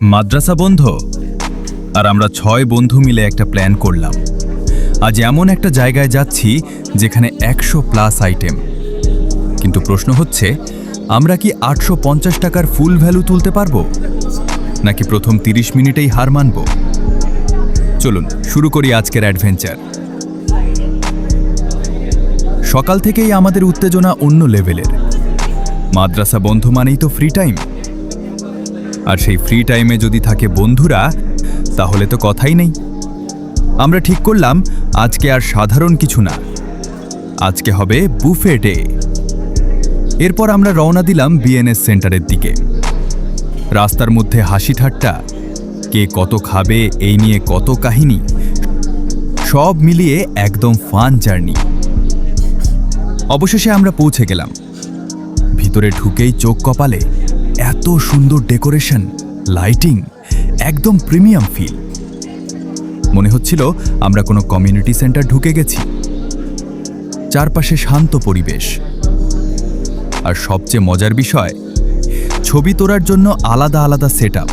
মাদ্রাসা বন্ধ আর আমরা 6 বন্ধু মিলে একটা প্ল্যান করলাম। আজ এমন একটা জায়গায় যাচ্ছি যেখানে 100+ আইটেম, কিন্তু প্রশ্ন হচ্ছে আমরা কি 850 টাকার ফুল ভ্যালু তুলতে পারবো নাকি প্রথম 30 মিনিটেই হার মানব। চলুন শুরু করি আজকের অ্যাডভেঞ্চার। সকাল থেকেই আমাদের উত্তেজনা অন্য লেভেলের। মাদ্রাসা বন্ধ মানেই তো ফ্রি টাইম, আর সেই ফ্রি টাইমে যদি থাকে বন্ধুরা তাহলে তো কথাই নেই। আমরা ঠিক করলাম আজকে আর সাধারণ কিছু না, আজকে হবে বুফে ডে। এরপর আমরা রওনা দিলাম বিএনএস সেন্টারের দিকে। রাস্তার মধ্যে হাসি ঠাট্টা, কে কত খাবে এই নিয়ে কত কাহিনী, সব মিলিয়ে একদম ফান জার্নি। অবশেষে আমরা পৌঁছে গেলাম। ভিতরে ঢুকেই চোখ কপালে, এত সুন্দর ডেকোরেশন, লাইটিং, একদম প্রিমিয়াম ফিল। মনে হচ্ছিল আমরা কোনো কমিউনিটি সেন্টার ঢুকে গেছি। চারপাশে শান্ত পরিবেশ, আর সবচেয়ে মজার বিষয়, ছবি তোলার জন্য আলাদা আলাদা সেটআপ।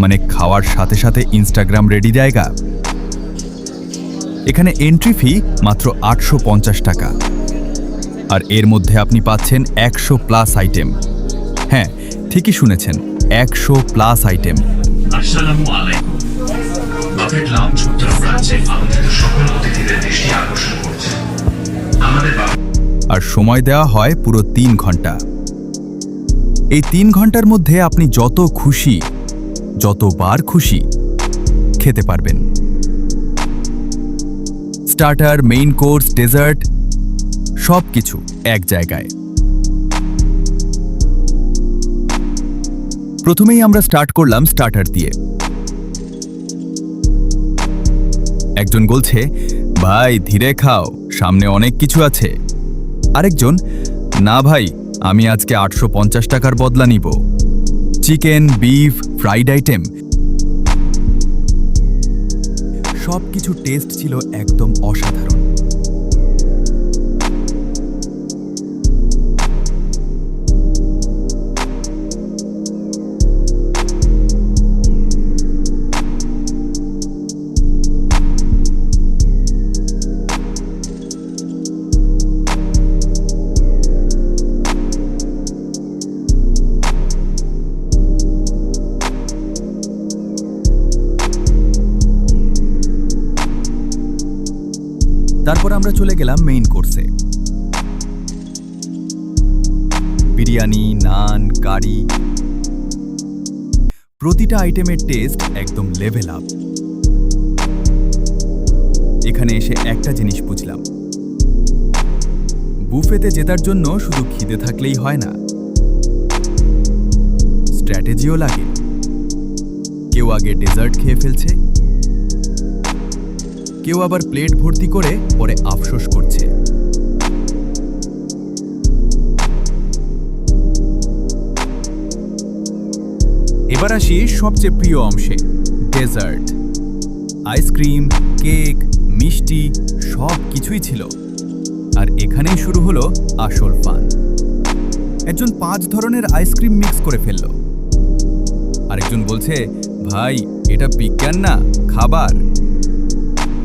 মানে খাওয়ার সাথে সাথে ইনস্টাগ্রাম রেডি জায়গা। এখানে এন্ট্রি ফি মাত্র 850 টাকা, আর এর মধ্যে আপনি পাচ্ছেন 100+ আইটেম। হ্যাঁ, ঠিকই শুনেছেন, 100+ আইটেম। আসসালামু আলাইকুম। বাফেট লাউঞ্জ উত্তরা ব্রাঞ্চে আমন্ত্রিত সকল অতিথিদের দৃষ্টি আকর্ষণ করছে। আমাদের আর সময় দেওয়া হয় পুরো 3 ঘন্টা। এই 3 ঘন্টার মধ্যে আপনি যত খুশি, যতবার খুশি খেতে পারবেন। স্টার্টার, মেইন কোর্স, ডেজার্ট, সব কিছু এক জায়গায়। প্রথমেই আমরা স্টার্ট করলাম স্টার্টার দিয়ে। একজন বলছে, ভাই ধীরে খাও, সামনে অনেক কিছু আছে। আরেকজন, না ভাই আমি আজকে 850 টাকার বদলা নিব। চিকেন, বিফ, ফ্রাইড আইটেম, সব কিছু টেস্ট ছিল একদম অসাধারণ। তারপর আমরা চলে গেলাম মেইন কোর্সে। বিরিয়ানি, নান, কারি, প্রতিটা আইটেমের টেস্ট একদম লেভেল আপ। এখানে এসে একটা জিনিস বুঝলাম, বুফেতে জেতার জন্য শুধু খিদে থাকলেই হয় না, স্ট্র্যাটেজিও লাগে। কেউ আগে ডেজার্ট খেয়ে ফেলছে, কেউ আবার প্লেট ভর্তি করে পরে আফসোস করছে। এবার আসি সবচেয়ে প্রিয় অংশে, ডেজার্ট। আইসক্রিম, কেক, মিষ্টি সব কিছুই ছিল। আর এখানেই শুরু হলো আসল ফান। একজন 5 ধরনের আইসক্রিম মিক্স করে ফেলল। আরেকজন বলছে, ভাই এটা বিজ্ঞান না, খাবার।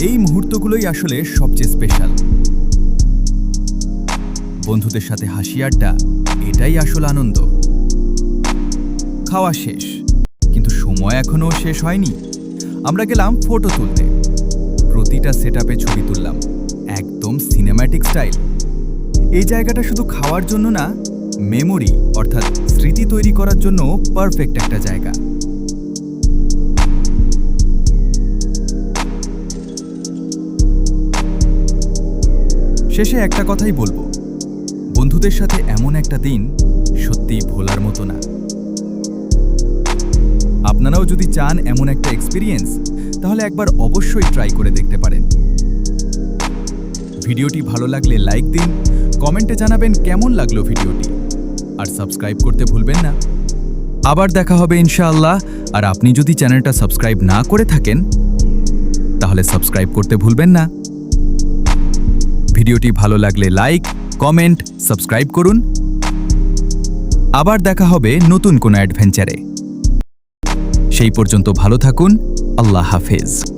এই মুহূর্তগুলোই আসলে সবচেয়ে স্পেশাল। বন্ধুদের সাথে হাসি আড্ডা, এটাই আসল আনন্দ। খাওয়া শেষ, কিন্তু সময় এখনো শেষ হয়নি। আমরা গেলাম ফটো তুলতে। প্রতিটা সেটআপে ছবি তুললাম, একদম সিনেম্যাটিক স্টাইল। এই জায়গাটা শুধু খাওয়ার জন্য না, মেমোরি অর্থাৎ স্মৃতি তৈরি করার জন্য পারফেক্ট একটা জায়গা। শেষে একটা কথাই বলবো, বন্ধুদের সাথে এমন একটা দিন সত্যিই ভোলার মতো না। আপনারাও যদি চান এমন একটা এক্সপেরিয়েন্স, তাহলে একবার অবশ্যই ট্রাই করে দেখতে পারেন। ভিডিওটি ভালো লাগলে লাইক দিন, কমেন্টে জানাবেন কেমন লাগলো ভিডিওটি, আর সাবস্ক্রাইব করতে ভুলবেন না। আবার দেখা হবে ইনশাআল্লাহ। আর আপনি যদি চ্যানেলটা সাবস্ক্রাইব না করে থাকেন তাহলে সাবস্ক্রাইব করতে ভুলবেন না। ভিডিওটি ভালো লাগলে লাইক, কমেন্ট, সাবস্ক্রাইব করুন। আবার দেখা হবে নতুন কোনো অ্যাডভেঞ্চারে। সেই পর্যন্ত ভালো থাকুন। আল্লাহ হাফেজ।